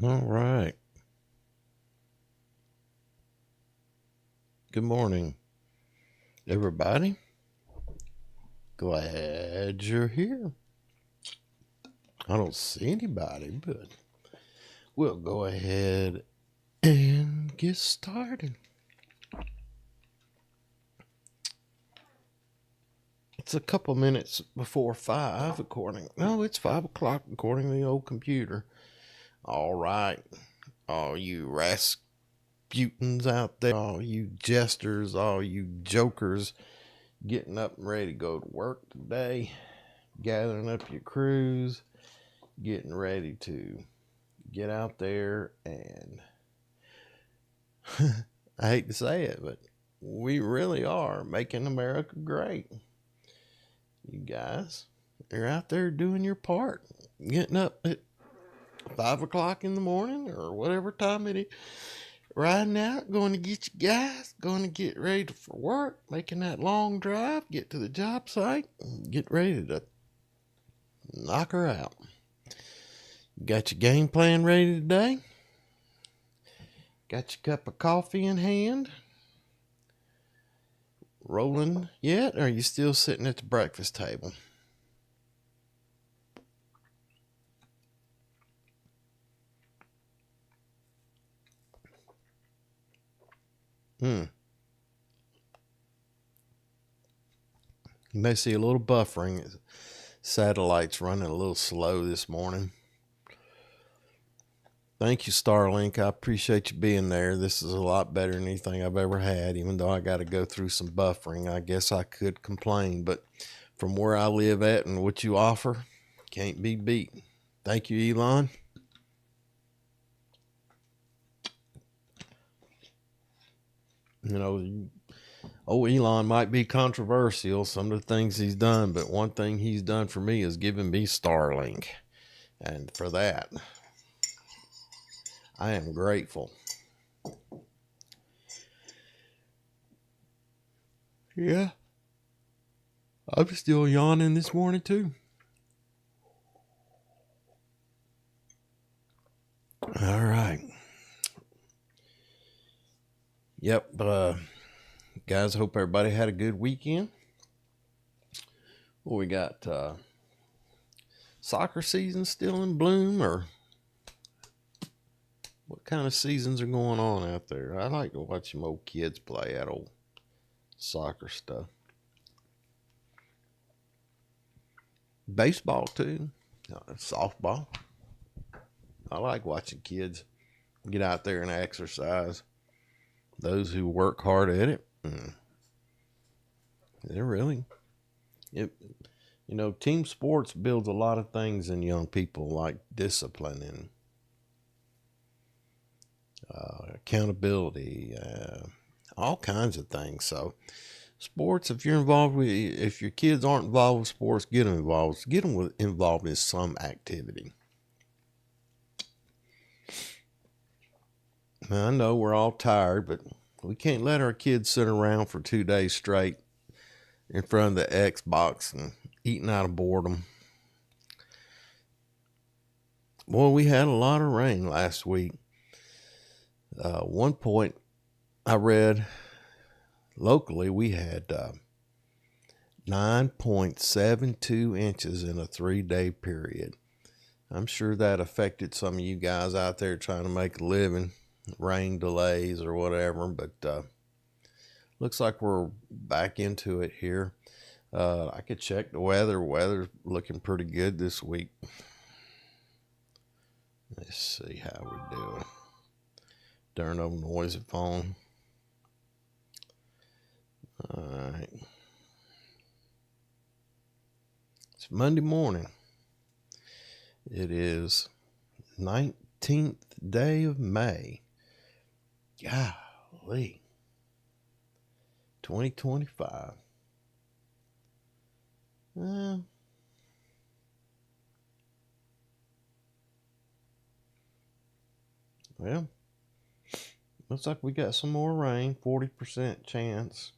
All right. Good morning, everybody. Glad you're here. I don't see anybody, but we'll go ahead and get started. It's a couple minutes before 5, according. No, it's 5 o'clock, according to the old computer. All right. All you Rasputins out there, all you jesters, all you jokers getting up and ready to go to work today, gathering up your crews, getting ready to get out there and I hate to say it, but we really are making America great. You guys are out there doing your part, getting up at 5 o'clock in the morning or whatever time it is, riding out, going to get you guys, going to get ready for work, making that long drive, get to the job site, and get ready to knock her out. Got your game plan ready today? Got your cup of coffee in hand? Rolling yet? Or are you still sitting at the breakfast table? You may see a little buffering. Satellite's running a little slow this morning. Thank you, Starlink. I appreciate you being there. This is a lot better than anything I've ever had, even though I got to go through some buffering. I guess I could complain, but from where I live at and what you offer, can't be beat. Thank you, Elon. You know, Elon might be controversial, some of the things he's done, but one thing he's done for me is giving me Starlink. And for that, I am grateful. Yeah. I'm still yawning this morning, too. All right. Yep. Guys, hope everybody had a good weekend. Well, we got soccer season still in bloom, or what kind of seasons are going on out there? I like to watch them old kids play that old soccer stuff. Baseball, too. Softball. I like watching kids get out there and exercise. Those who work hard at it, they're really, it, team sports builds a lot of things in young people, like discipline and accountability, all kinds of things. So sports, if your kids aren't involved with sports, get them involved. Get them involved in some activity. I know we're all tired, but we can't let our kids sit around for 2 days straight in front of the Xbox and eating out of boredom. Boy, we had a lot of rain last week. One point I read locally, we had 9.72 inches in a 3-day period. I'm sure that affected some of you guys out there trying to make a living, rain delays or whatever, but looks like we're back into it here. I could check the weather. Weather's looking pretty good this week. Let's see how we're doing. Darn old noisy phone. All right. It's Monday morning. It is 19th day of May. Golly. 2025. Well, looks like we got some more rain, 40% chance.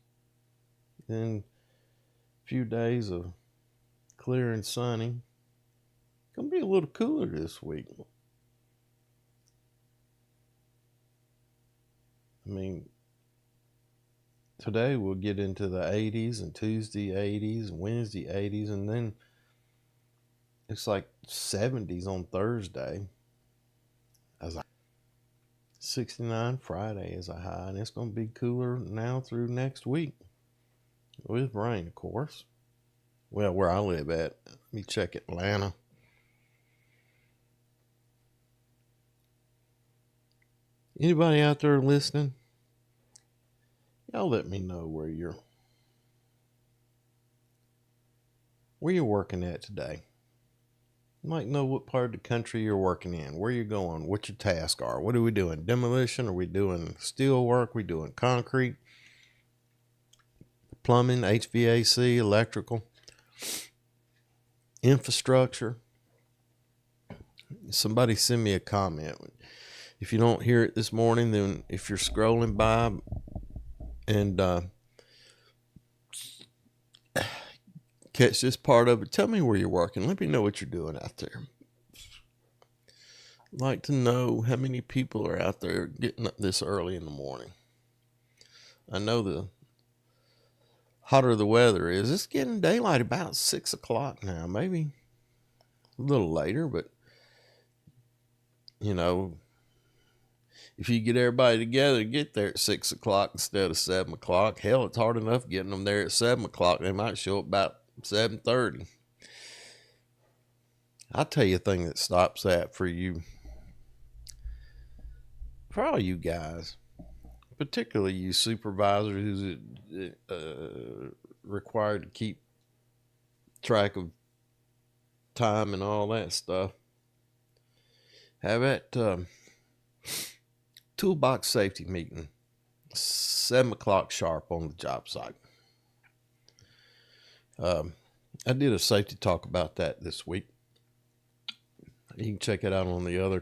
Then a few days of clear and sunny. Gonna be a little cooler this week. I mean, today we'll get into the 80s, and Tuesday 80s, and Wednesday 80s, and then it's like 70s on Thursday. 69 Friday is a high, and it's going to be cooler now through next week with rain, of course. Well, where I live at, let me check Atlanta. Anybody out there listening? Y'all let me know where you're working at today. You might know what part of the country you're working in, where you're going, what your tasks are. What are we doing? Demolition? Are we doing steel work? Are we doing concrete? Plumbing, HVAC, electrical, infrastructure? Somebody send me a comment. If you don't hear it this morning, then if you're scrolling by and catch this part of it, tell me where you're working. Let me know what you're doing out there. I'd like to know how many people are out there getting up this early in the morning. I know the hotter the weather is, it's getting daylight about 6 o'clock now, maybe a little later, but you know, if you get everybody together to get there at 6 o'clock instead of 7 o'clock, hell, it's hard enough getting them there at 7 o'clock. They might show up about 7:30. I'll tell you a thing that stops that for you, for all you guys, particularly you supervisors who's required to keep track of time and all that stuff. Have that toolbox safety meeting, 7 o'clock sharp on the job site. I did a safety talk about that this week. You can check it out on the other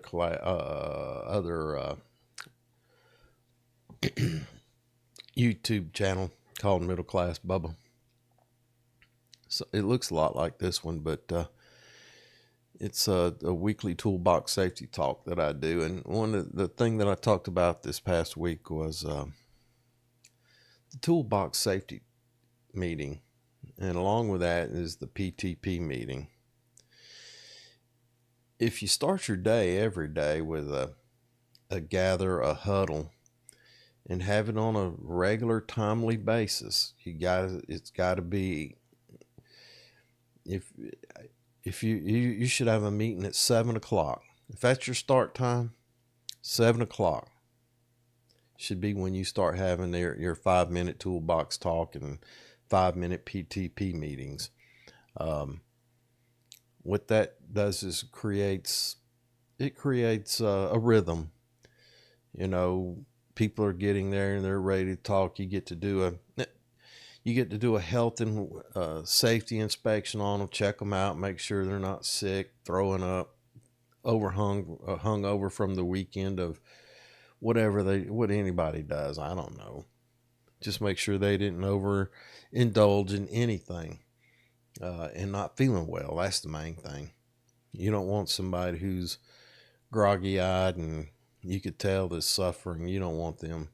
YouTube channel called Middleclassbubba. So it looks a lot like this one, but it's a weekly toolbox safety talk that I do. And one of the thing that I talked about this past week was the toolbox safety meeting. And along with that is the PTP meeting. If you start your day every day with a gather, a huddle, and have it on a regular, timely basis, it's got to be. If you should have a meeting at 7 o'clock. If that's your start time, 7 o'clock should be when you start having your 5-minute toolbox talk and 5-minute PTP meetings. What that does is creates a rhythm. You know, people are getting there and they're ready to talk. You get to do a health and safety inspection on them, check them out, make sure they're not sick, throwing up, hung over from the weekend of what anybody does. I don't know. Just make sure they didn't overindulge in anything and not feeling well. That's the main thing. You don't want somebody who's groggy-eyed and you could tell they're suffering. You don't want them.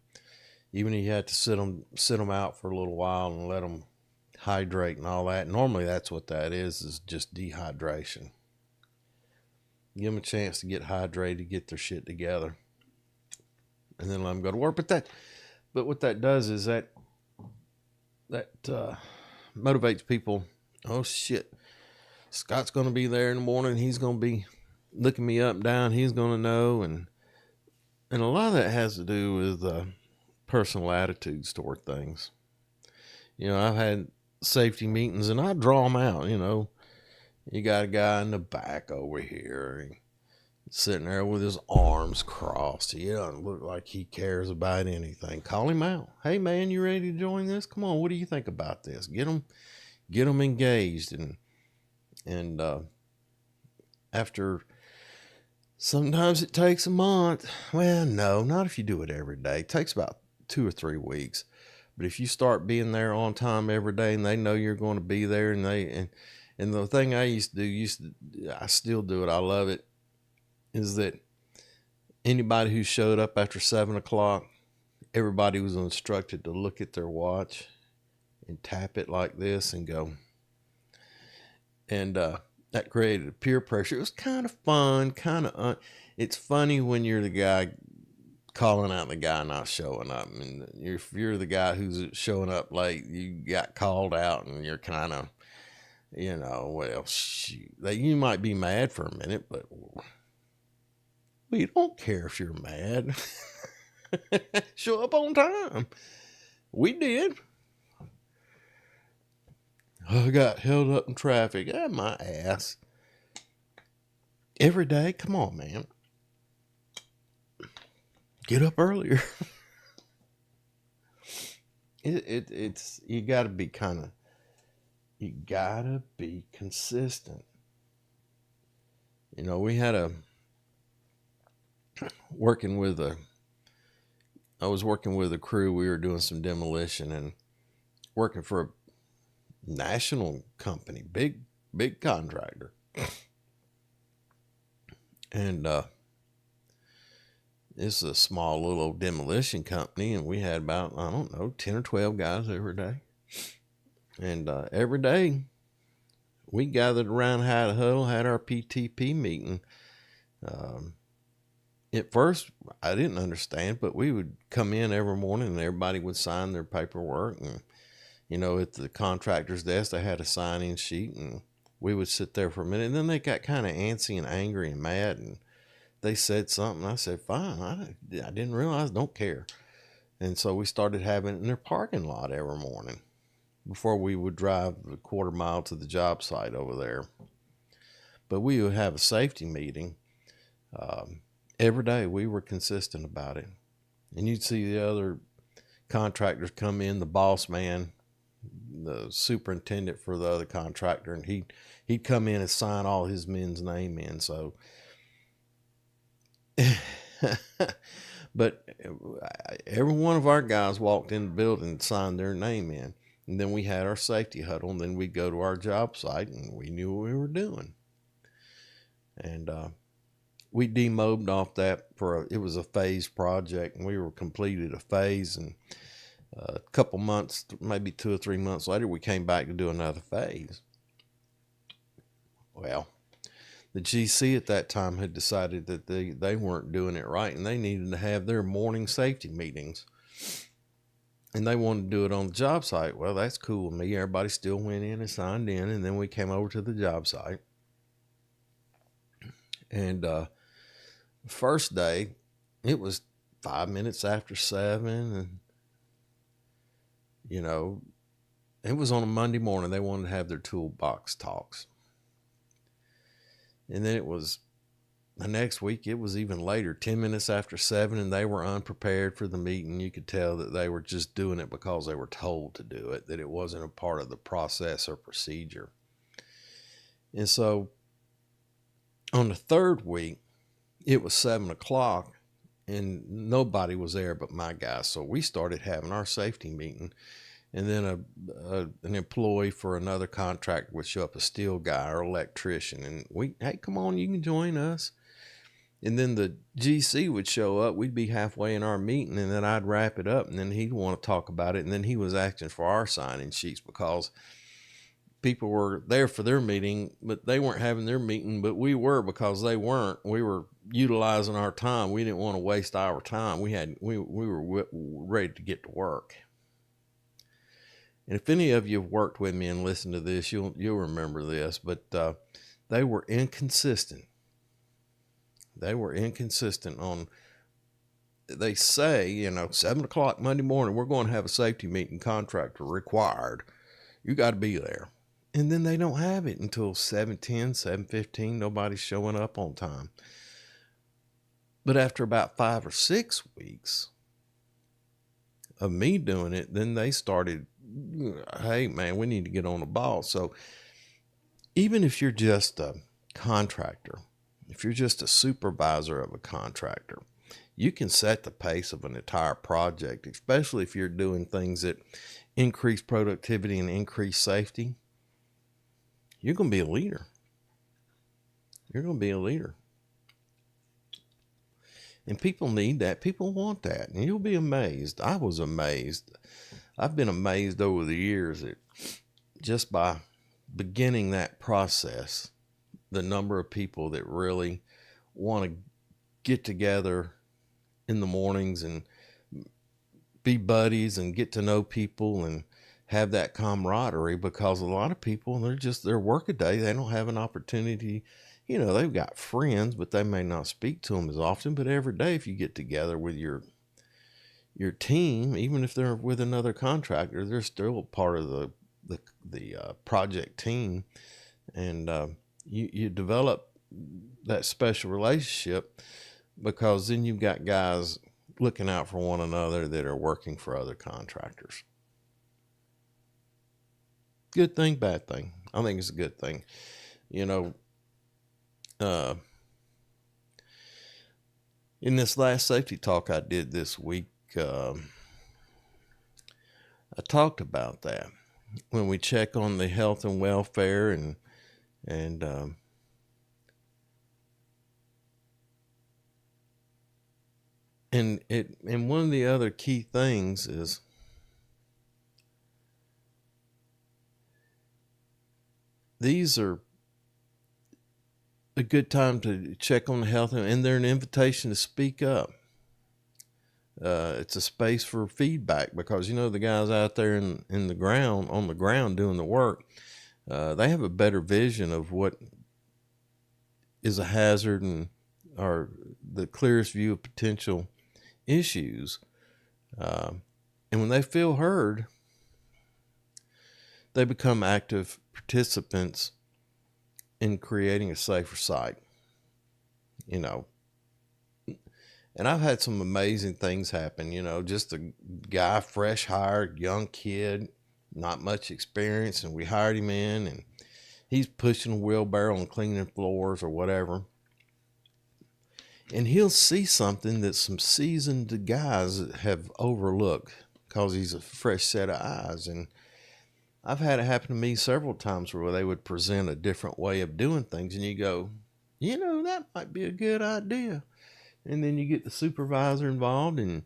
Even if you had to sit them out for a little while and let them hydrate and all that. Normally that's what that is just dehydration. Give them a chance to get hydrated, get their shit together, and then let them go to work. But what that does is that motivates people. Oh shit, Scott's going to be there in the morning. He's going to be looking me up and down. He's going to know. And a lot of that has to do with personal attitudes toward things. You know, I've had safety meetings and I draw them out. You know, you got a guy in the back over here sitting there with his arms crossed. He doesn't look like he cares about anything. Call him out. Hey man, you ready to join this? Come on, what do you think about this? Get them engaged. And after, sometimes it takes a month. Well, no, not if you do it every day. It takes about 2 or 3 weeks. But if you start being there on time every day and they know you're going to be there, and the thing I used to do, I still do it, I love it, is that anybody who showed up after 7 o'clock, everybody was instructed to look at their watch and tap it like this and go. And that created peer pressure. It was kind of fun, it's funny when you're the guy calling out the guy not showing up. And if you're the guy who's showing up late, you got called out and you're kind of, well, shoot. You might be mad for a minute, but we don't care if you're mad. Show up on time. We did. I got held up in traffic. My ass. Every day? Come on, man. Get up earlier. It's you gotta be consistent. We had I was working with a crew. We were doing some demolition and working for a national company, big contractor. And this is a small little demolition company, and we had about, 10 or 12 guys every day. And every day we gathered around, had a huddle, had our PTP meeting. At first I didn't understand, but we would come in every morning and everybody would sign their paperwork. And, at the contractor's desk, they had a sign-in sheet, and we would sit there for a minute. And then they got kind of antsy and angry and mad, and they said something. I said, fine. I didn't realize, don't care. And so we started having it in their parking lot every morning before we would drive a quarter mile to the job site over there. But we would have a safety meeting every day. We were consistent about it. And you'd see the other contractors come in, the boss man, the superintendent for the other contractor, and he'd come in and sign all his men's name in. So but every one of our guys walked in the building and signed their name in. And then we had our safety huddle, and then we'd go to our job site, and we knew what we were doing. And we demobbed off that it was a phase project, and we were completed a phase, and a couple months, maybe 2 or 3 months later, we came back to do another phase. Well, the GC at that time had decided that they weren't doing it right, and they needed to have their morning safety meetings. And they wanted to do it on the job site. Well, that's cool with me. Everybody still went in and signed in, and then we came over to the job site. And first day, it was 5 minutes after 7, and it was on a Monday morning. They wanted to have their toolbox talks. And then it was the next week, it was even later, 10 minutes after 7, and they were unprepared for the meeting. You could tell that they were just doing it because they were told to do it, that it wasn't a part of the process or procedure. And so on the third week, it was 7 o'clock, and nobody was there but my guys. So we started having our safety meeting. And then an employee for another contractor would show up, a steel guy or electrician, and hey, come on, you can join us. And then the GC would show up. We'd be halfway in our meeting, and then I'd wrap it up, and then he'd want to talk about it. And then he was asking for our sign-in sheets because people were there for their meeting, but they weren't having their meeting, but we were, because they weren't. We were utilizing our time. We didn't want to waste our time. We were ready to get to work. And if any of you have worked with me and listened to this, you'll remember this, but they were inconsistent. They were inconsistent on, they say, 7 o'clock Monday morning, we're going to have a safety meeting, contractor required. You got to be there. And then they don't have it until 7:10, 7:15. Nobody's showing up on time. But after about 5 or 6 weeks of me doing it, then they started, hey, man, we need to get on the ball. So even if you're just a contractor, if you're just a supervisor of a contractor, you can set the pace of an entire project, especially if you're doing things that increase productivity and increase safety. You're going to be a leader. You're going to be a leader. And people need that. People want that. And you'll be amazed. I was amazed. I've been amazed over the years that just by beginning that process, the number of people that really want to get together in the mornings and be buddies and get to know people and have that camaraderie, because a lot of people, their work a day, they don't have an opportunity. They've got friends, but they may not speak to them as often. But every day, if you get together with your team, even if they're with another contractor, they're still part of the project team, and you develop that special relationship, because then you've got guys looking out for one another that are working for other contractors. Good thing, bad thing? I think it's a good thing. In this last safety talk I did this week, I talked about that. When we check on the health and welfare and one of the other key things is these are a good time to check on the health, and they're an invitation to speak up. It's a space for feedback, because the guys out there on the ground doing the work, they have a better vision of what is a hazard or the clearest view of potential issues. And when they feel heard, they become active participants in creating a safer site. And I've had some amazing things happen. Just a guy, fresh hired, young kid, not much experience, and we hired him in, and he's pushing a wheelbarrow and cleaning floors or whatever. And he'll see something that some seasoned guys have overlooked, because he's a fresh set of eyes. And I've had it happen to me several times where they would present a different way of doing things, and you go, that might be a good idea. And then you get the supervisor involved, and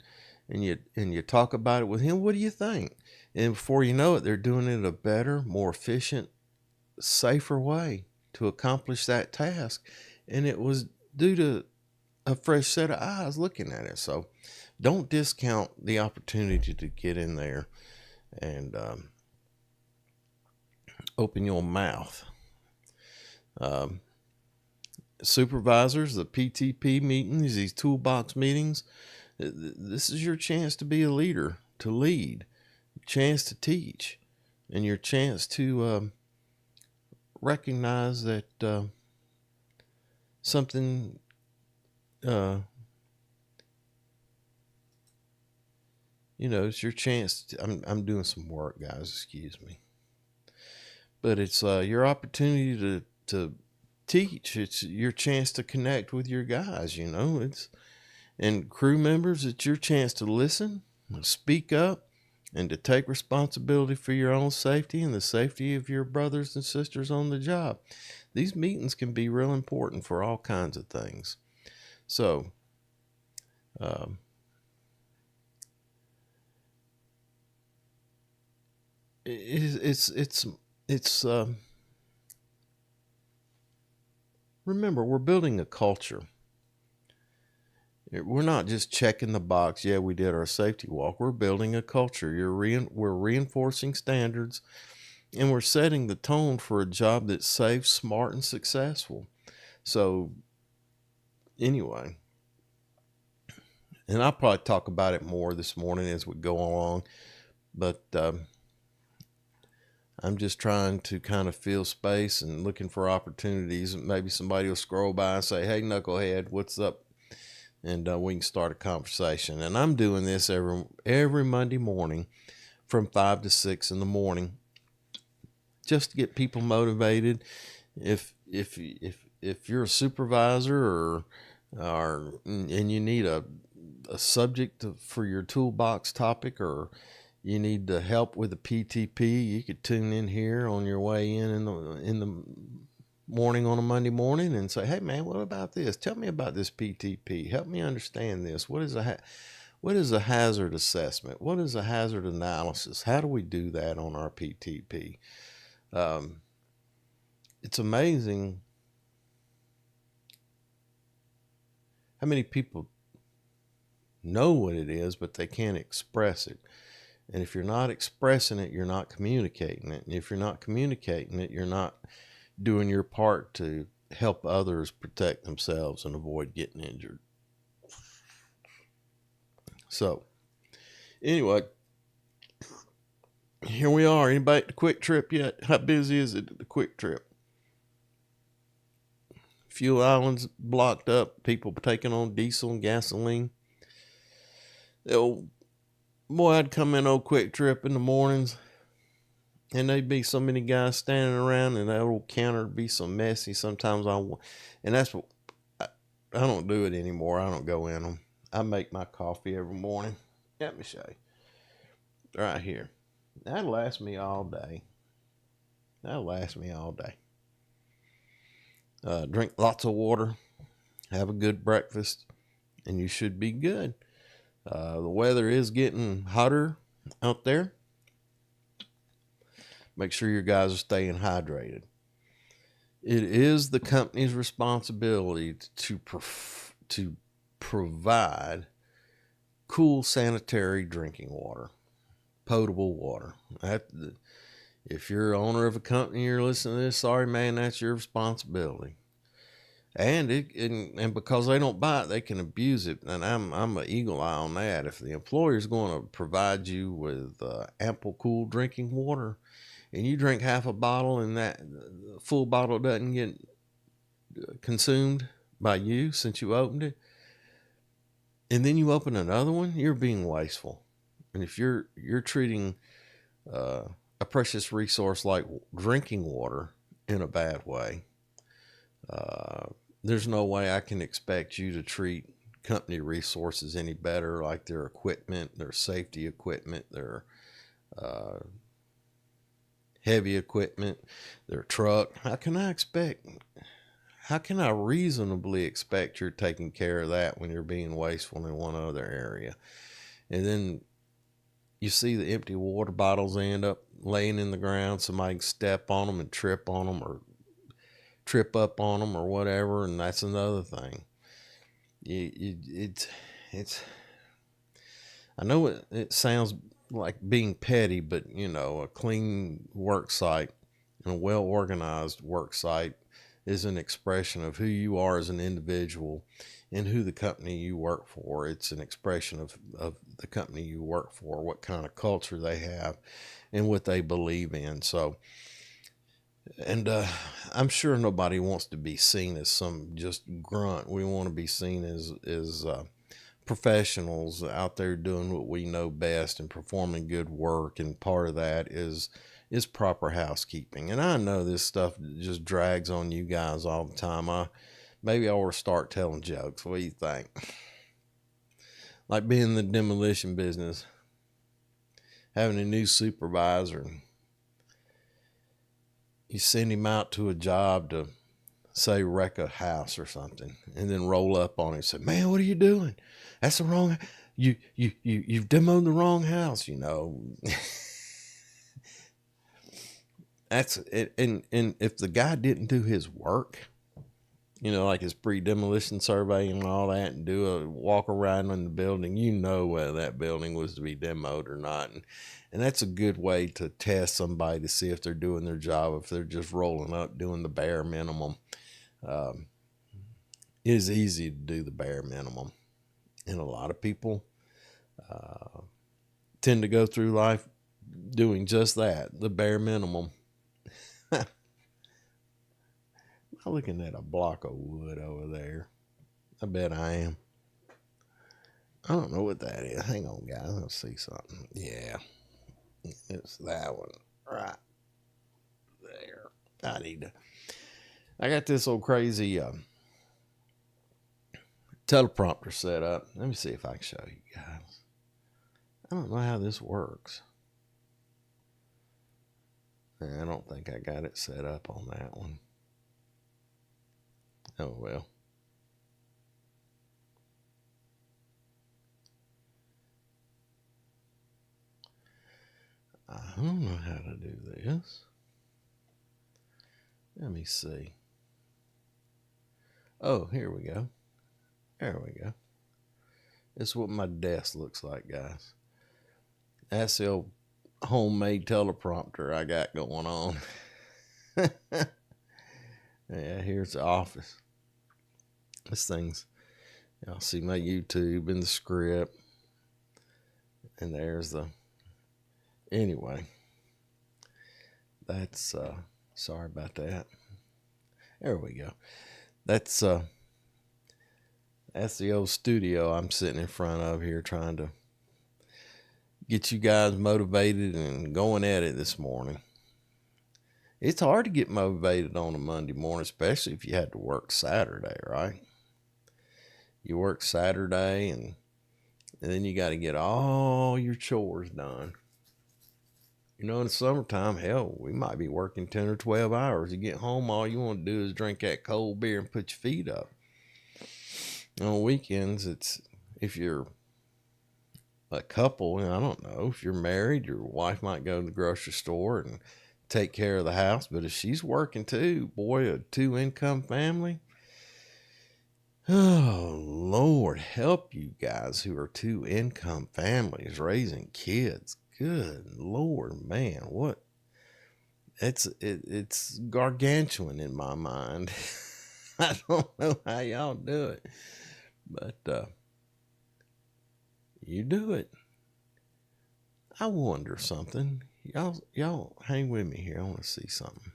you talk about it with him. What do you think? And before you know it, they're doing it a better, more efficient, safer way to accomplish that task. And it was due to a fresh set of eyes looking at it. So don't discount the opportunity to get in there and open your mouth. Supervisors, the PTP meetings, these toolbox meetings, this is your chance to be a leader, to lead, chance to teach, and your chance to recognize that something it's your chance I'm doing some work, guys, excuse me. But it's your opportunity to teach. It's your chance to connect with your guys, and crew members. It's your chance to listen, speak up, and to take responsibility for your own safety and the safety of your brothers and sisters on the job. These meetings can be real important for all kinds of things. So, remember, we're building a culture. We're not just checking the box. Yeah, we did our safety walk. We're building a culture. We're reinforcing standards, and we're setting the tone for a job that's safe, smart, and successful. So, anyway, and I'll probably talk about it more this morning as we go along, but I'm just trying to kind of fill space and looking for opportunities. Maybe somebody will scroll by and say, "Hey, knucklehead, what's up?" And we can start a conversation. And I'm doing this every Monday morning from 5 to 6 in the morning, just to get people motivated. If you're a supervisor and you need a subject for your toolbox topic, or you need to help with the PTP, you could tune in here on your way in the morning on a Monday morning and say, hey man, what about this? Tell me about this PTP. Help me understand this. What is a hazard assessment? What is a hazard analysis? How do we do that on our PTP? It's amazing how many people know what it is, but they can't express it. And if you're not expressing it, you're not communicating it. And if you're not communicating it, you're not doing your part to help others protect themselves and avoid getting injured. So, anyway, here we are. Anybody at the Quick Trip yet? How busy is it at the Quick Trip? Fuel islands blocked up, people taking on diesel and gasoline. Boy, I'd come in old Quick Trip in the mornings, and there'd be so many guys standing around, and that old counter would be so messy. Sometimes and that's what, I don't do it anymore. I don't go in them. I make my coffee every morning. Let me show you. Right here. That'll last me all day. Drink lots of water, have a good breakfast, and you should be good. The weather is getting hotter out there. Make sure your guys are staying hydrated. It is the company's responsibility to provide cool, sanitary drinking water, potable water. If you're owner of a company, you're listening to this, sorry man, that's your responsibility. And because they don't buy it, they can abuse it. And I'm an eagle eye on that. If the employer's going to provide you with ample cool drinking water, and you drink half a bottle and that full bottle doesn't get consumed by you since you opened it, and then you open another one, you're being wasteful. And if you're treating a precious resource like drinking water in a bad way, there's no way I can expect you to treat company resources any better, like their equipment, their safety equipment, their heavy equipment, their truck. How can I reasonably expect you're taking care of that when you're being wasteful in one other area? And then you see the empty water bottles end up laying in the ground. Somebody can step on them and trip on them, or trip up on them, or whatever. And that's another thing. It's I know it sounds like being petty, but a clean work site and a well organized work site is an expression of who you are as an individual and who the company you work for. It's an expression of the company you work for, what kind of culture they have and what they believe in. So, and I'm sure nobody wants to be seen as some just grunt. We want to be seen as professionals out there doing what we know best and performing good work. And part of that is proper housekeeping. And I know this stuff just drags on you guys all the time. Maybe I ought to start telling jokes. What do you think? Like being in the demolition business, having a new supervisor, you send him out to a job to, say, wreck a house or something, and then roll up on him and say, man, what are you doing? That's the wrong, you've demoed the wrong house, That's it. And if the guy didn't do his work, like his pre-demolition survey and all that, and do a walk around in the building, whether that building was to be demoed or not. And that's a good way to test somebody to see if they're doing their job, if they're just rolling up doing the bare minimum. It is easy to do the bare minimum. And a lot of people tend to go through life doing just that, the bare minimum. I'm looking at a block of wood over there. I bet I am. I don't know what that is. Hang on, guys. Let's see something. Yeah. It's that one. Right there. I got this old crazy teleprompter set up. Let me see if I can show you guys. I don't know how this works. I don't think I got it set up on that one. Oh, well. I don't know how to do this. Let me see. Oh, here we go. There we go. This is what my desk looks like, guys. That's the old homemade teleprompter I got going on. Yeah, here's the office. This thing's, y'all see my YouTube and the script. And there's the, anyway. That's, sorry about that. There we go. That's the old studio I'm sitting in front of here trying to get you guys motivated and going at it this morning. It's hard to get motivated on a Monday morning, especially if you had to work Saturday, right? You work Saturday and then you got to get all your chores done. You know, in the summertime, hell, we might be working 10 or 12 hours. You get home, all you want to do is drink that cold beer and put your feet up. On weekends, it's, if you're a couple, I don't know, if you're married, your wife might go to the grocery store and take care of the house. But if she's working too, boy, a 2-income family, oh, Lord, help you guys who are 2-income families raising kids. Good Lord, man, what? It's gargantuan in my mind. I don't know how y'all do it, but you do it. I wonder something. Y'all hang with me here. I want to see something.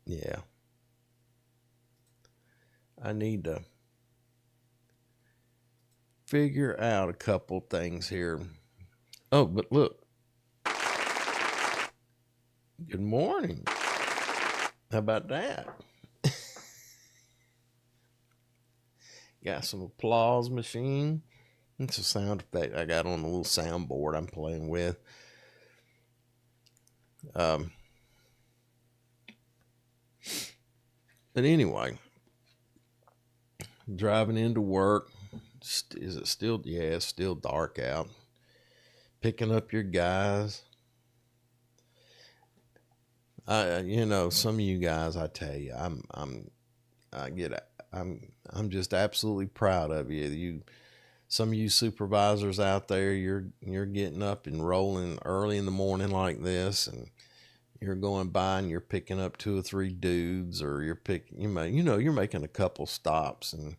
Yeah. I need to figure out a couple things here. Oh, but look. Good morning. How about that? Got some applause machine. It's a sound effect I got on a little soundboard I'm playing with. But anyway, driving into work. Is it still? Yeah, it's still dark out. Picking up your guys. Some of you guys, I tell you, I'm just absolutely proud of you. Some of you supervisors out there, you're getting up and rolling early in the morning like this, and you're going by and you're picking up 2 or 3 dudes, or you're making a couple stops, and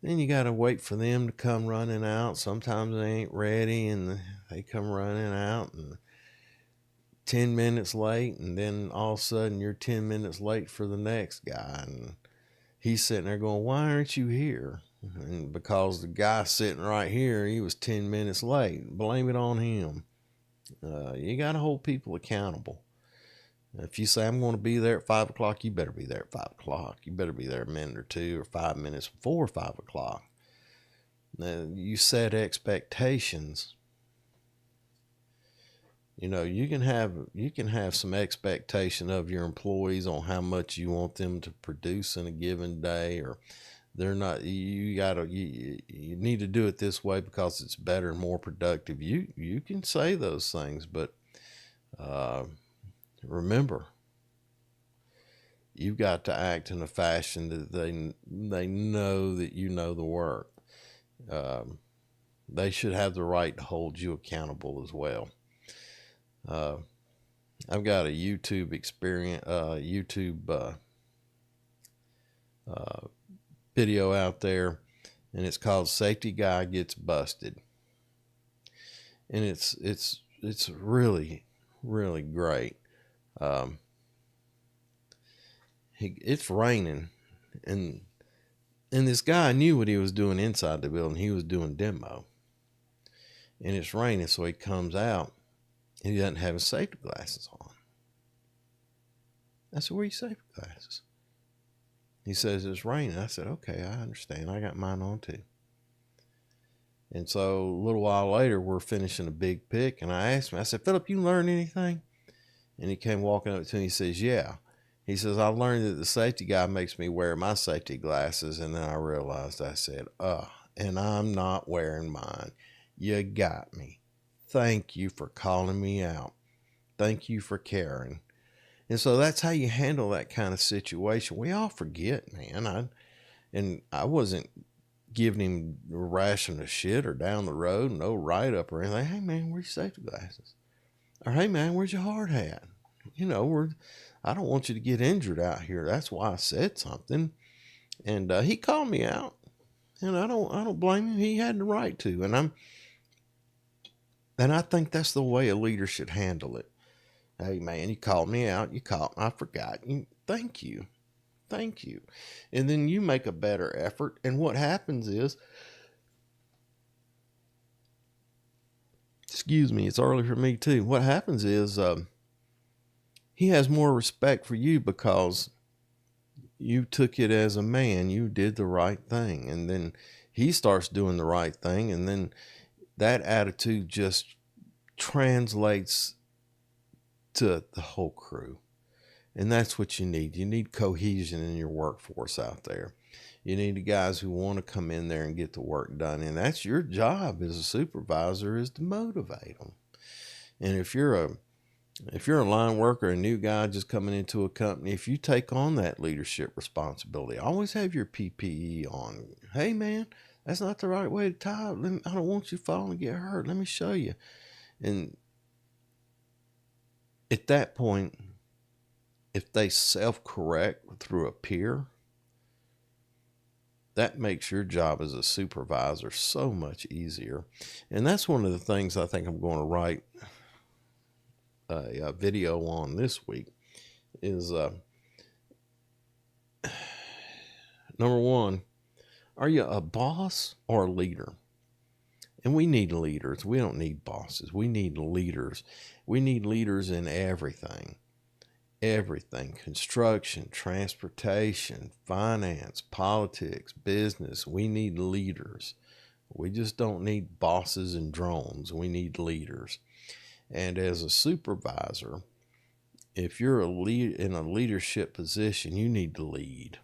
then you got to wait for them to come running out. Sometimes they ain't ready and they come running out and 10 minutes late, and then all of a sudden you're 10 minutes late for the next guy, and he's sitting there going, why aren't you here? And because the guy sitting right here, he was 10 minutes late. Blame it on him. You got to hold people accountable. If you say, I'm going to be there at 5 o'clock, you better be there at 5 o'clock. You better be there a minute or 2 or 5 minutes before 5 o'clock. Now, you set expectations. You can have some expectation of your employees on how much you want them to produce in a given day, or they're not. You need to do it this way because it's better and more productive. You can say those things, but remember, you've got to act in a fashion that they know that you know the work. They should have the right to hold you accountable as well. I've got a YouTube video out there, and it's called "Safety Guy Gets Busted," and it's really, really great. It's raining, and this guy knew what he was doing inside the building. He was doing demo, and it's raining, so he comes out. He doesn't have his safety glasses on. I said, where are your safety glasses? He says, it's raining. I said, okay, I understand. I got mine on too. And so a little while later, we're finishing a big pick, and I asked him, I said, Philip, you learn anything? And he came walking up to me, he says, yeah. He says, I learned that the safety guy makes me wear my safety glasses. And then I realized, I said, and I'm not wearing mine. You got me. Thank you for calling me out. Thank you for caring. And so that's how you handle that kind of situation. We all forget, man. I wasn't giving him a ration of shit or down the road, no write up or anything. Hey man, where's your safety glasses? Or hey man, where's your hard hat? I don't want you to get injured out here. That's why I said something. And he called me out, and I don't blame him. He had the right to, and I think that's the way a leader should handle it. Hey man, you called me out. I forgot. Thank you. Thank you. And then you make a better effort. And what happens is, excuse me, it's early for me too. What happens is he has more respect for you because you took it as a man. You did the right thing. And then he starts doing the right thing. And then that attitude just translates to the whole crew. And that's what you need. You need cohesion in your workforce out there. You need the guys who want to come in there and get the work done. And that's your job as a supervisor, is to motivate them. And if you're a line worker, a new guy just coming into a company, if you take on that leadership responsibility, always have your PPE on. Hey man, that's not the right way to tie. I don't want you falling and get hurt. Let me show you. And at that point, if they self-correct through a peer, that makes your job as a supervisor so much easier. And that's one of the things I think I'm going to write a video on this week is, number one, are you a boss or a leader? And we need leaders. We don't need bosses. We need leaders. We need leaders in everything. Everything: construction, transportation, finance, politics, business. We need leaders. We just don't need bosses and drones. We need leaders. And as a supervisor, if you're in a leadership position, you need to lead.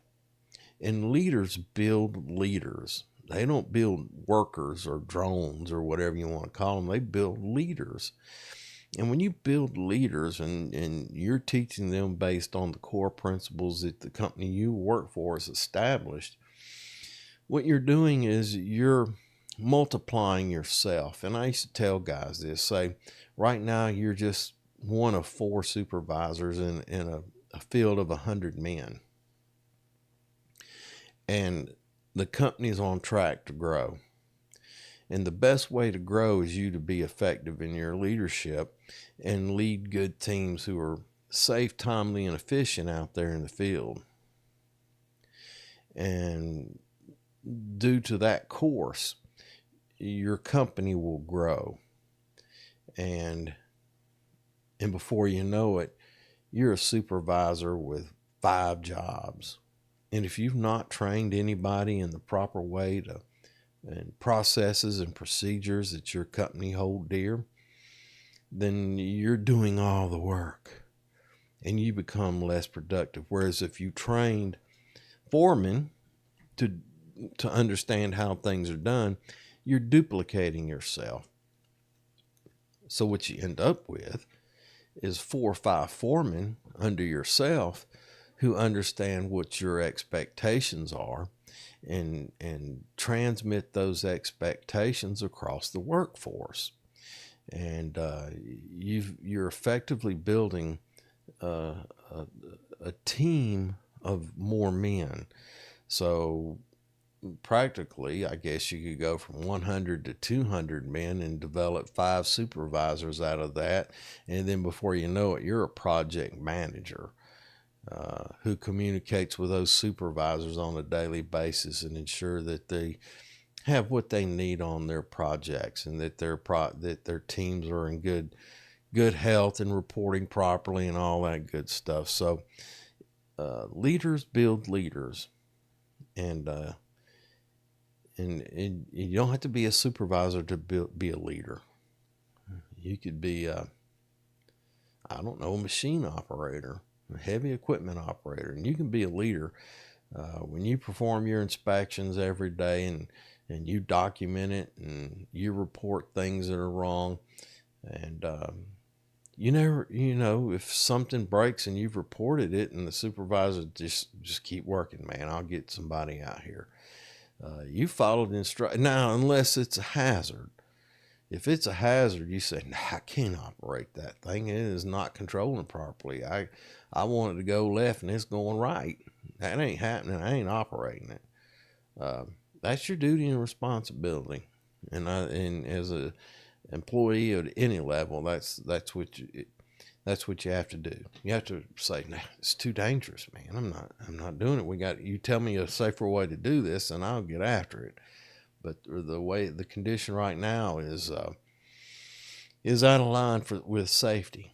And leaders build leaders. They don't build workers or drones or whatever you want to call them. They build leaders. And when you build leaders and you're teaching them based on the core principles that the company you work for has established, what you're doing is you're multiplying yourself. And I used to tell guys this, say, right now you're just one of 4 supervisors in a field of 100 men. And the company's on track to grow. And the best way to grow is you to be effective in your leadership and lead good teams who are safe, timely, and efficient out there in the field. And due to that course, your company will grow. And before you know it, you're a supervisor with 5 jobs. And if you've not trained anybody in the proper way and processes and procedures that your company hold dear, then you're doing all the work and you become less productive. Whereas if you trained foremen to understand how things are done, you're duplicating yourself. So what you end up with is 4 or 5 foremen under yourself who understand what your expectations are and transmit those expectations across the workforce. And you're effectively building a team of more men. So practically, I guess you could go from 100 to 200 men and develop 5 supervisors out of that. And then before you know it, you're a project manager who communicates with those supervisors on a daily basis and ensure that they have what they need on their projects and that their teams are in good health and reporting properly and all that good stuff. So leaders build leaders, and you don't have to be a supervisor to be a leader. You could be a machine operator. a heavy equipment operator, and you can be a leader when you perform your inspections every day and you document it and you report things that are wrong. And you never, if something breaks and you've reported it, and the supervisor just keep working, man, I'll get somebody out here. You followed instructions. Now, unless it's a hazard. If it's a hazard, you say, nah, I can't operate that thing. It is not controlling properly. I want it to go left and it's going right. That ain't happening. I ain't operating it. That's your duty and responsibility. And as a employee at any level, that's what you have to do. You have to say, nah, it's too dangerous, man. I'm not doing it. You tell me a safer way to do this and I'll get after it. But the condition right now is out of line with safety.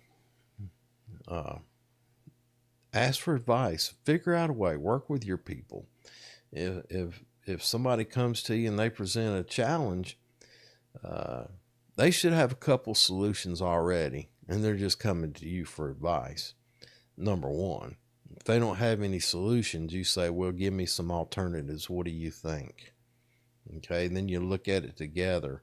Ask for advice. Figure out a way. Work with your people. If somebody comes to you and they present a challenge, they should have a couple solutions already, and they're just coming to you for advice. Number one, if they don't have any solutions, you say, well, give me some alternatives. What do you think? Okay, and then you look at it together,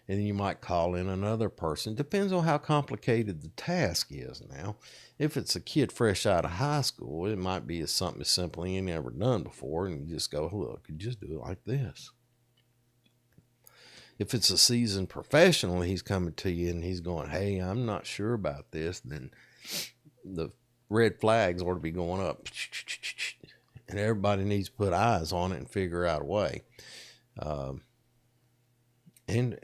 and then you might call in another person. Depends on how complicated the task is. Now, if it's a kid fresh out of high school, it might be something as simple he ain't never done before, and you just go, look, you just do it like this. If it's a seasoned professional, he's coming to you and he's going, hey, I'm not sure about this, then the red flags ought to be going up, and everybody needs to put eyes on it and figure out a way. And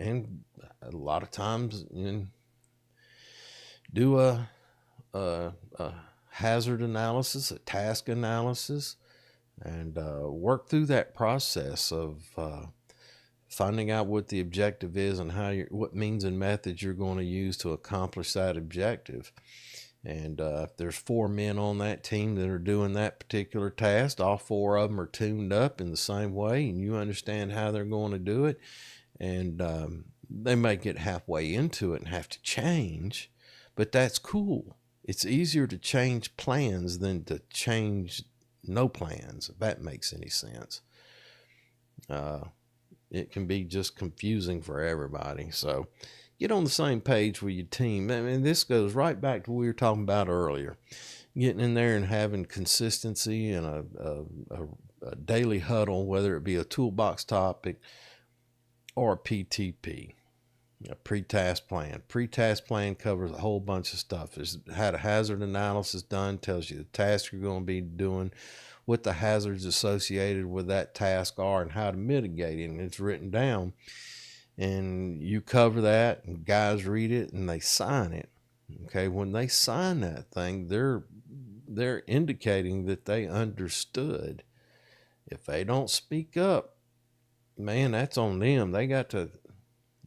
a lot of times do a hazard analysis, a task analysis, and work through that process of finding out what the objective is and what means and methods you're going to use to accomplish that objective. And if there's 4 men on that team that are doing that particular task, all 4 of them are tuned up in the same way, and you understand how they're going to do it. And they may get halfway into it and have to change, but that's cool. It's easier to change plans than to change no plans, if that makes any sense. It can be just confusing for everybody. So get on the same page with your team. I mean, this goes right back to what we were talking about earlier. Getting in there and having consistency and a daily huddle, whether it be a toolbox topic or a PTP, a pre-task plan. Pre-task plan covers a whole bunch of stuff. It's had a hazard analysis done, tells you the task you're going to be doing, what the hazards associated with that task are, and how to mitigate it. And it's written down. And you cover that, and guys read it, and they sign it. Okay, when they sign that thing, they're indicating that they understood. If they don't speak up, man, that's on them. They got to,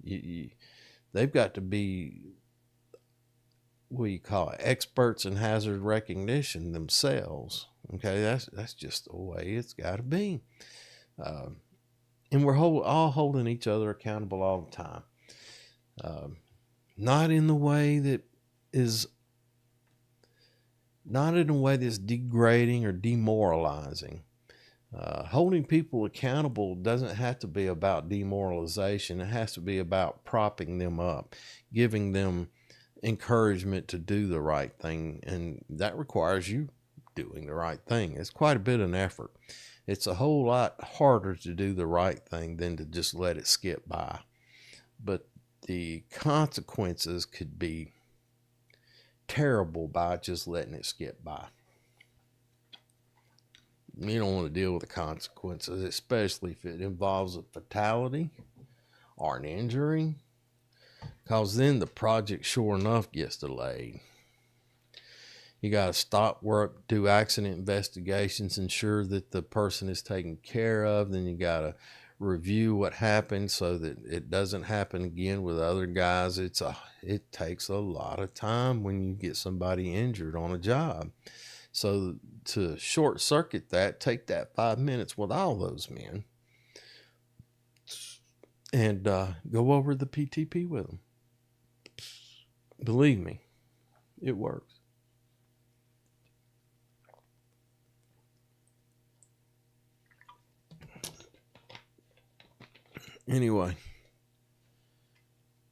they've got to be, what do you call it, experts in hazard recognition themselves. Okay, that's just the way it's got to be. And we're all holding each other accountable all the time. Not in the way that is, not in a way that's degrading or demoralizing. Holding people accountable doesn't have to be about demoralization. It has to be about propping them up, giving them encouragement to do the right thing. And that requires you doing the right thing. It's quite a bit of an effort. It's a whole lot harder to do the right thing than to just let it skip by. But the consequences could be terrible by just letting it skip by. You don't want to deal with the consequences, especially if it involves a fatality or an injury, because then the project sure enough gets delayed. You got to stop work, do accident investigations, ensure that the person is taken care of. Then you got to review what happened so that it doesn't happen again with other guys. It takes a lot of time when you get somebody injured on a job. So to short circuit that, take that 5 minutes with all those men and go over the PTP with them. Believe me, it works. Anyway,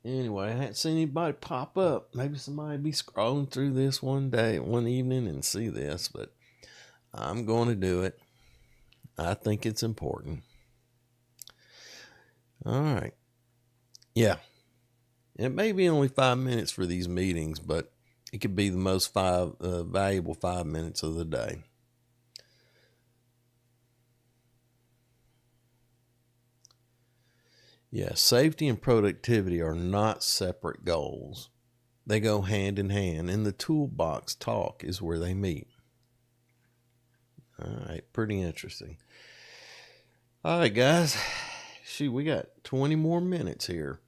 I hadn't seen anybody pop up. Maybe somebody be scrolling through this one evening and see this, but I'm going to do it. I think it's important. All right. Yeah. It may be only 5 minutes for these meetings, but it could be the most valuable 5 minutes of the day. Yeah, safety and productivity are not separate goals. They go hand in hand, and the toolbox talk is where they meet. All right, pretty interesting. All right, guys. Shoot, we got 20 more minutes here.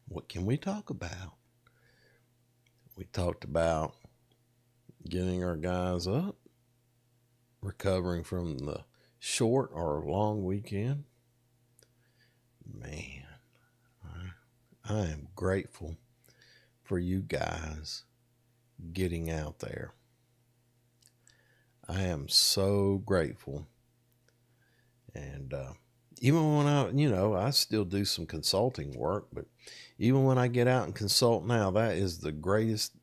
What can we talk about? We talked about getting our guys up, recovering from the short or long weekend. Man, I am grateful for you guys getting out there. I am so grateful. And even when I still do some consulting work, but even when I get out and consult now, that is the greatest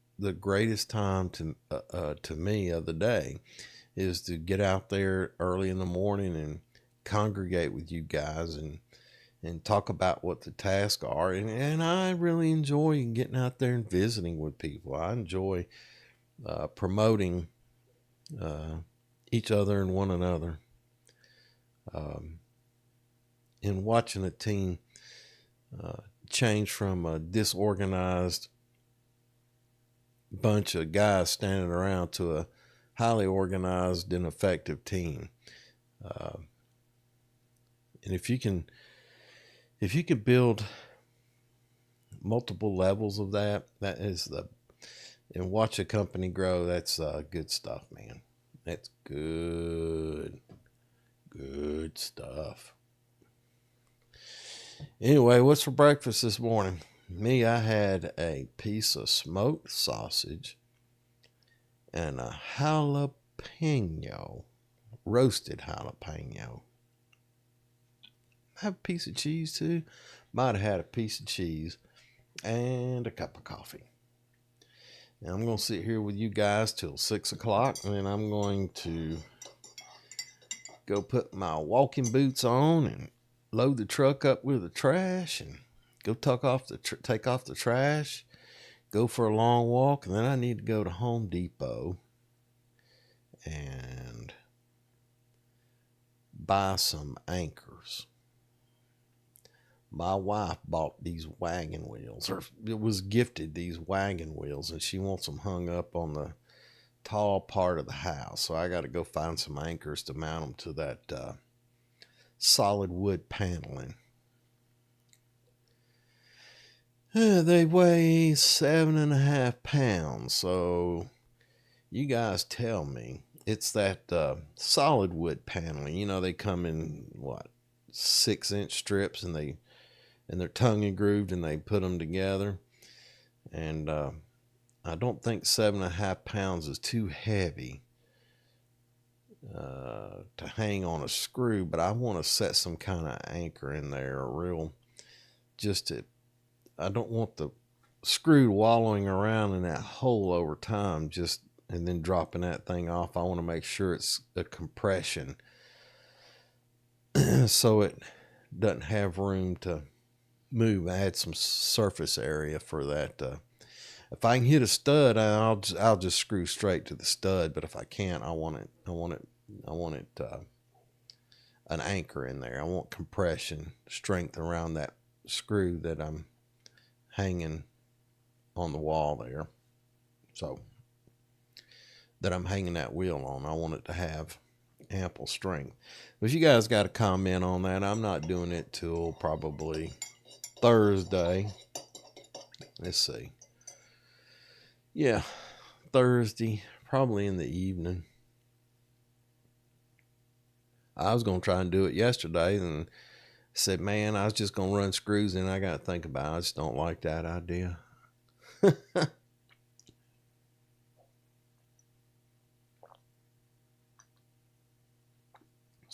time to me of the day, is to get out there early in the morning and congregate with you guys and talk about what the tasks are. And I really enjoy getting out there and visiting with people. I enjoy promoting each other and one another. And watching a team change from a disorganized bunch of guys standing around to a highly organized and effective team. And if you can build multiple levels of that and watch a company grow, that's good stuff, man. That's good stuff. Anyway, what's for breakfast this morning? Me, I had a piece of smoked sausage and a roasted jalapeno. I have a piece of cheese too. Might have had a piece of cheese and a cup of coffee. And I'm going to sit here with you guys till 6 o'clock, and then I'm going to go put my walking boots on and load the truck up with the trash and go take off the trash, go for a long walk, and then I need to go to Home Depot and buy some anchors. My wife bought these wagon wheels, or it was gifted these wagon wheels, and she wants them hung up on the tall part of the house. So I got to go find some anchors to mount them to that solid wood paneling. They weigh 7.5 pounds. So you guys tell me, it's that solid wood paneling. They come in 6-inch strips, and they're tongue and grooved, and they put them together. And I don't think 7.5 pounds is too heavy to hang on a screw, but I want to set some kind of anchor in there, I don't want the screw wallowing around in that hole over time, and then dropping that thing off. I want to make sure it's a compression so it doesn't have room to move. I had some surface area for that. If I can hit a stud, I'll just screw straight to the stud. But if I can't, I want it an anchor in there. I want compression, strength around that screw that I'm hanging on the wall there. So that I'm hanging that wheel on, I want it to have ample strength. But if you guys got a comment on that, I'm not doing it till probably Thursday. Let's see. Yeah, Thursday, probably in the evening. I was going to try and do it yesterday and said, man, I was just going to run screws in. I got to think about it. I just don't like that idea.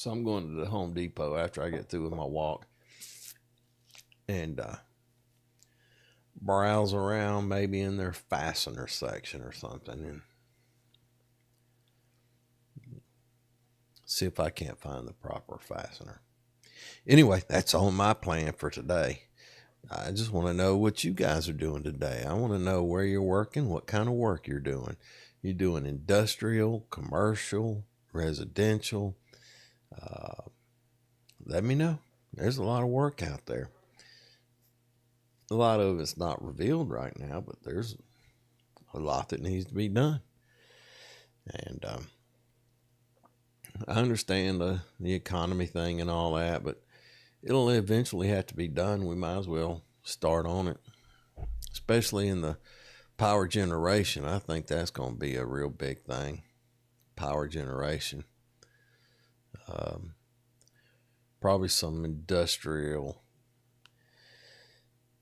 So I'm going to the Home Depot after I get through with my walk and browse around maybe in their fastener section or something and see if I can't find the proper fastener. Anyway, that's on my plan for today. I just want to know what you guys are doing today. I want to know where you're working, what kind of work you're doing. You're doing industrial, commercial, residential. Let me know. There's a lot of work out there. A lot of it's not revealed right now, but there's a lot that needs to be done. And I understand the economy thing and all that, but it'll eventually have to be done. We might as well start on it, especially in the power generation. I think that's going to be a real big thing. Power generation. Probably some industrial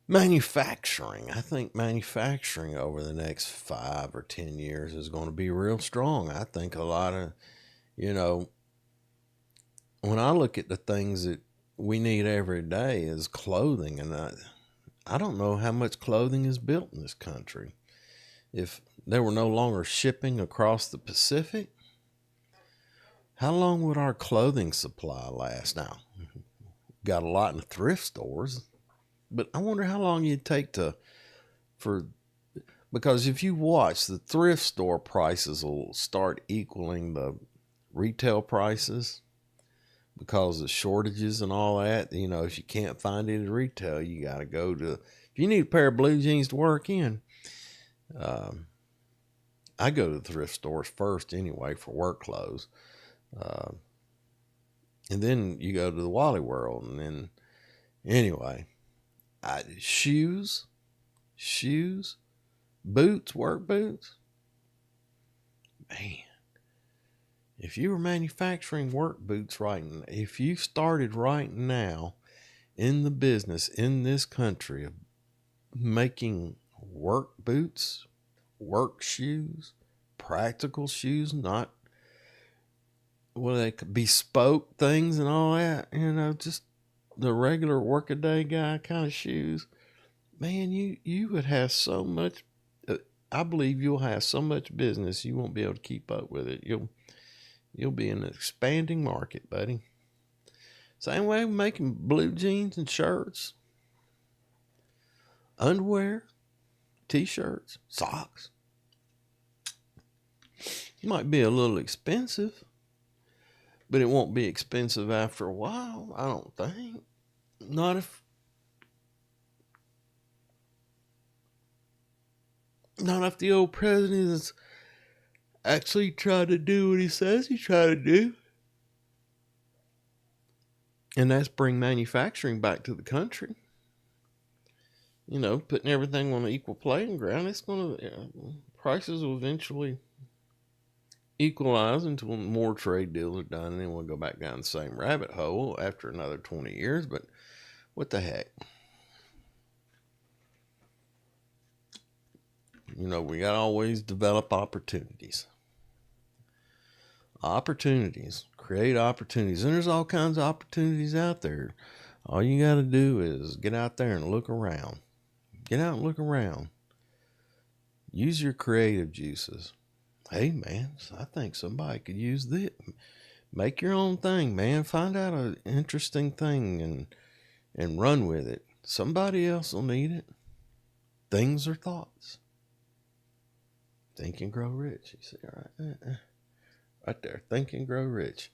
manufacturing. I think manufacturing over the next 5 or 10 years is going to be real strong. I think a lot of, when I look at the things that we need every day is clothing, and I don't know how much clothing is built in this country. If there were no longer shipping across the Pacific, how long would our clothing supply last? Now, got a lot in the thrift stores, but I wonder how long it'd take because if you watch, the thrift store prices will start equaling the retail prices because of shortages and all that. If you can't find it at retail, you got to go to, if you need a pair of blue jeans to work in, I go to the thrift stores first anyway for work clothes. And then you go to the Wally World, and then anyway, shoes, boots, work boots. Man, if you were manufacturing work boots if you started right now in the business in this country of making work boots, work shoes, practical shoes, not bespoke things and all that, just the regular workaday guy kind of shoes, man, you would have so much, I believe you'll have so much business you won't be able to keep up with it. You'll be in an expanding market, buddy. Same way we're making blue jeans and shirts, underwear, t-shirts, socks. It might be a little expensive, but it won't be expensive after a while, I don't think. Not if the old president is actually trying to do what he says he's trying to do. And that's bring manufacturing back to the country. Putting everything on an equal playing ground. Prices will eventually equalize until more trade deals are done, and then we'll go back down the same rabbit hole after another 20 years. But what the heck? We got to always develop opportunities. Create opportunities. And there's all kinds of opportunities out there. All you got to do is get out there and look around. Get out and look around. Use your creative juices. Hey, man, I think somebody could use this. Make your own thing, man. Find out an interesting thing and run with it. Somebody else will need it. Things are thoughts. Think and grow rich. You see, right there. Think and grow rich.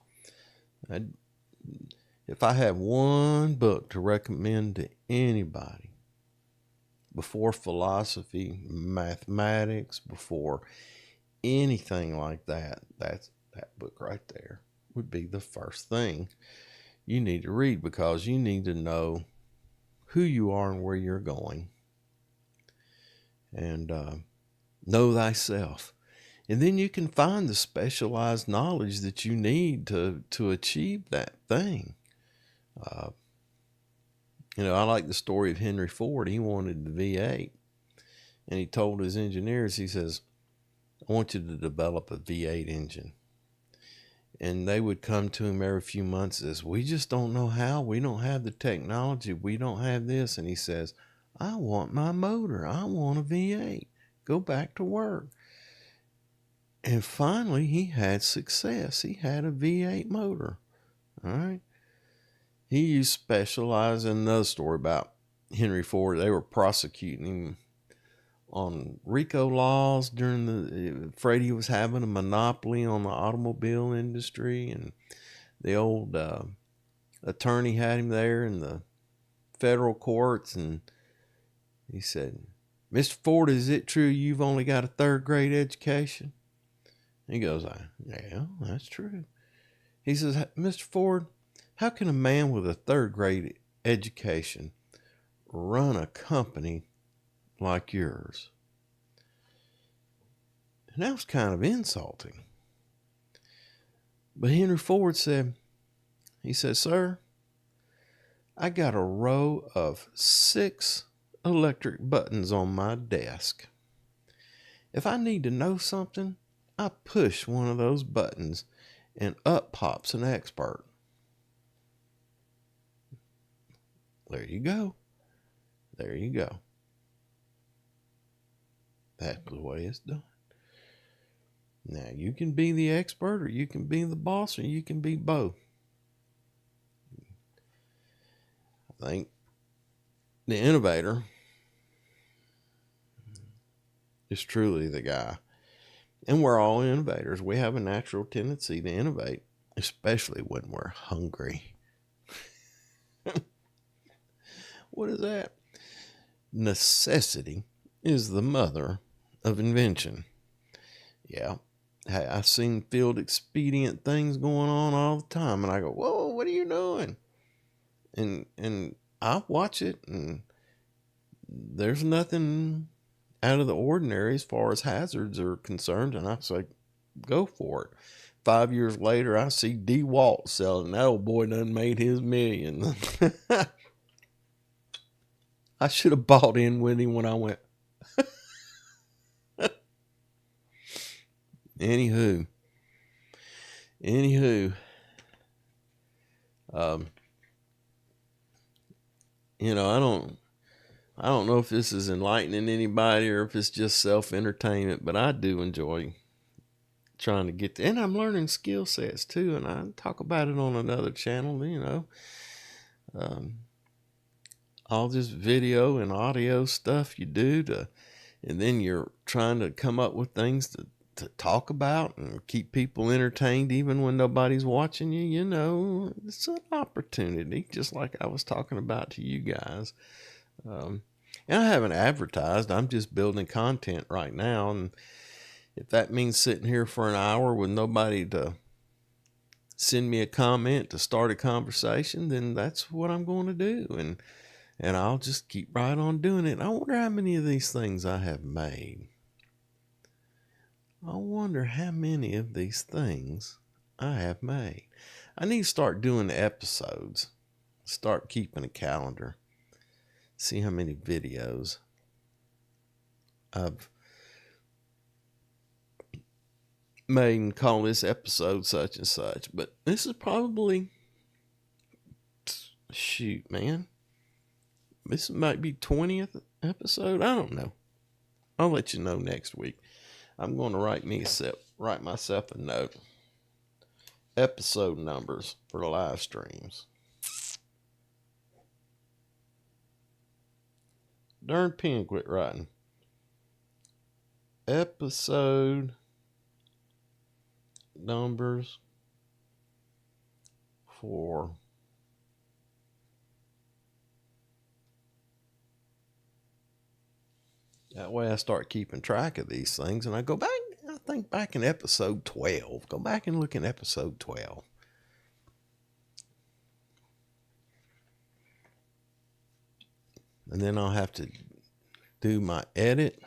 If I have one book to recommend to anybody before philosophy, mathematics, before anything like that, that book right there would be the first thing you need to read, because you need to know who you are and where you're going, and know thyself. And then you can find the specialized knowledge that you need to achieve that thing. I like the story of Henry Ford. He wanted the V8, and he told his engineers, he says, I want you to develop a V8 engine. And they would come to him every few months and says, we just don't know how. We don't have the technology. We don't have this. And he says, I want my motor. I want a V8. Go back to work. And finally, he had success. He had a V8 motor. All right. He used to specialize in another story about Henry Ford. They were prosecuting him on RICO laws afraid he was having a monopoly on the automobile industry, and the old attorney had him there in the federal courts, and he said, Mr. Ford, is it true you've only got a third grade education? He goes, yeah, that's true. He says, Mr. Ford, how can a man with a third grade education run a company like yours? And that was kind of insulting. But Henry Ford said, sir, I got a row of 6 electric buttons on my desk. If I need to know something, I push one of those buttons and up pops an expert. There you go. There you go. That's the way it's done. Now, you can be the expert, or you can be the boss, or you can be both. I think the innovator is truly the guy. And we're all innovators. We have a natural tendency to innovate, especially when we're hungry. What is that? Necessity is the mother of invention. Yeah. I've seen field expedient things going on all the time, and I go, whoa, what are you doing? And I watch it, and there's nothing out of the ordinary as far as hazards are concerned, and I say, go for it. 5 years later, I see DeWalt selling. That old boy done made his million. I should have bought in with him when I went. Anywho, I don't know if this is enlightening anybody or if it's just self-entertainment, but I do enjoy trying to get and I'm learning skill sets too, and I talk about it on another channel, all this video and audio stuff you do and then you're trying to come up with things to talk about and keep people entertained even when nobody's watching you. It's an opportunity, just like I was talking about to you guys. And I haven't advertised. I'm just building content right now, and if that means sitting here for an hour with nobody to send me a comment to start a conversation, then that's what I'm going to do, and I'll just keep right on doing it. I wonder how many of these things I have made. I wonder how many of these things I have made. I need to start doing episodes. Start keeping a calendar. See how many videos I've made and call this episode such and such. But this is probably, shoot, man. This might be 20th episode. I don't know. I'll let you know next week. I'm going to write myself a note. Episode numbers for the live streams. Darn pen quit writing. Episode numbers for that way I start keeping track of these things, and I go back, I think back in episode 12. Go back and look in episode 12. And then I'll have to do my edit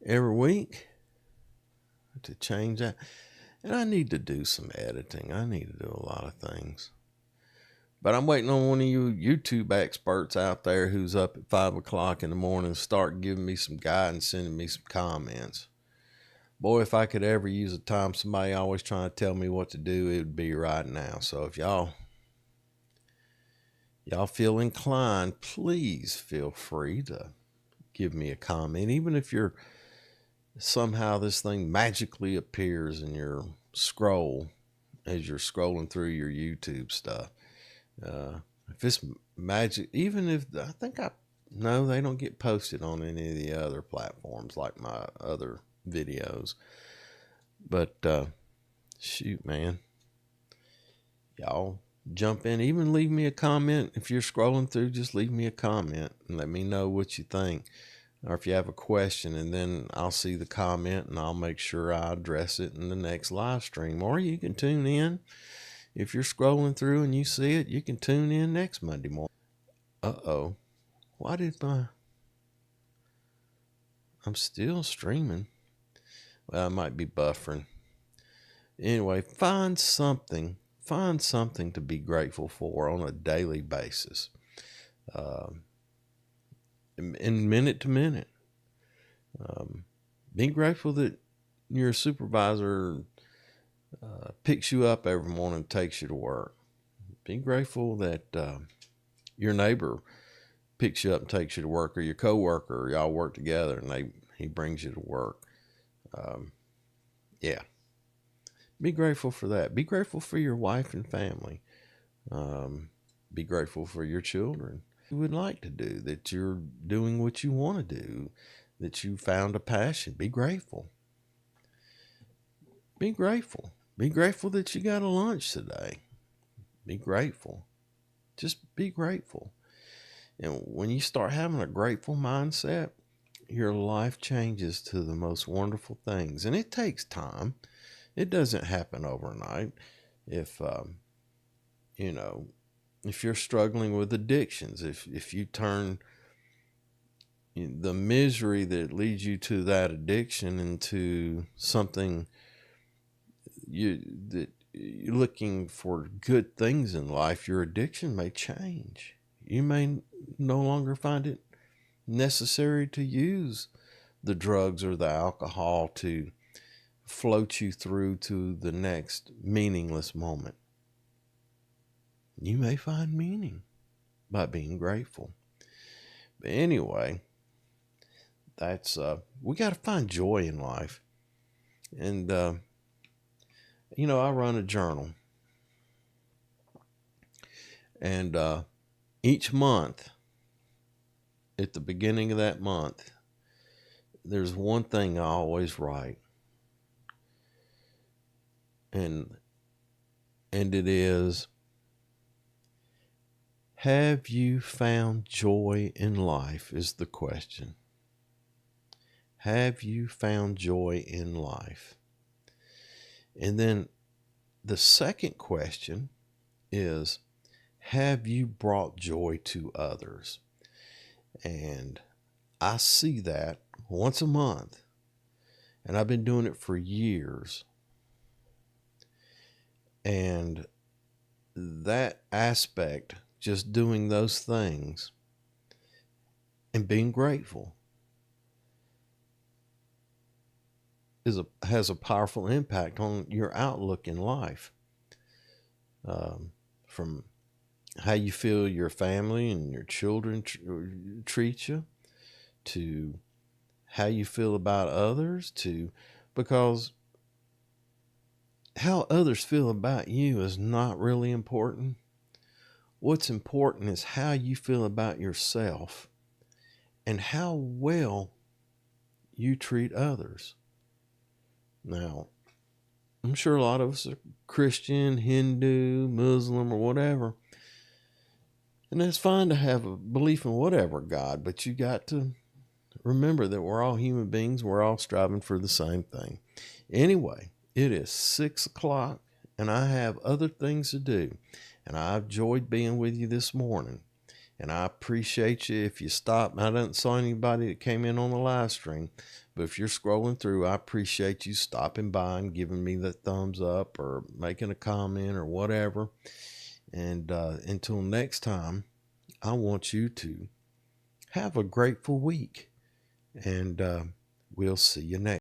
every week to change that. And I need to do some editing. I need to do a lot of things. But I'm waiting on one of you YouTube experts out there who's up at 5 o'clock in the morning to start giving me some guidance, sending me some comments. Boy, if I could ever use a time somebody always trying to tell me what to do, it would be right now. So if y'all feel inclined, please feel free to give me a comment. Even if you're somehow this thing magically appears in your scroll as you're scrolling through your YouTube stuff. If it's magic, even if no, they don't get posted on any of the other platforms like my other videos. But shoot, man, y'all jump in. Even leave me a comment if you're scrolling through. Just leave me a comment and let me know what you think, or if you have a question, and then I'll see the comment and I'll make sure I address it in the next live stream. Or you can tune in. If you're scrolling through and you see it, you can tune in next Monday morning. Uh-oh. Why did I'm still streaming. Well, I might be buffering. Anyway, find something to be grateful for on a daily basis. In minute to minute. Be grateful that your supervisor picks you up every morning and takes you to work. Be grateful that your neighbor picks you up and takes you to work, or your coworker, or y'all work together and he brings you to work. Yeah. Be grateful for that. Be grateful for your wife and family. Be grateful for your children. You would like to do, that you're doing what you want to do, that you found a passion. Be grateful. Be grateful. Be grateful that you got a lunch today. Be grateful. Just be grateful. And when you start having a grateful mindset, your life changes to the most wonderful things. And it takes time. It doesn't happen overnight. If you're struggling with addictions, if you turn the misery that leads you to that addiction into something that you're looking for good things in life, your addiction may change. You may no longer find it necessary to use the drugs or the alcohol to float you through to the next meaningless moment. You may find meaning by being grateful. But anyway, that's we got to find joy in life. And I run a journal, and each month, at the beginning of that month, there's one thing I always write, and it is, have you found joy in life? Is the question. Have you found joy in life? And then the second question is, have you brought joy to others? And I see that once a month, and I've been doing it for years. And that aspect, just doing those things and being grateful, has a powerful impact on your outlook in life. From how you feel your family and your children treat you, to how you feel about others, because how others feel about you is not really important. What's important is how you feel about yourself and how well you treat others. Now, I'm sure a lot of us are Christian, Hindu, Muslim, or whatever. And it's fine to have a belief in whatever God, but you got to remember that we're all human beings. We're all striving for the same thing. Anyway, it is 6:00 and I have other things to do. And I enjoyed being with you this morning. And I appreciate you if you stop. I didn't saw anybody that came in on the live stream, but if you're scrolling through, I appreciate you stopping by and giving me the thumbs up or making a comment or whatever. And until next time, I want you to have a grateful week. And we'll see you next.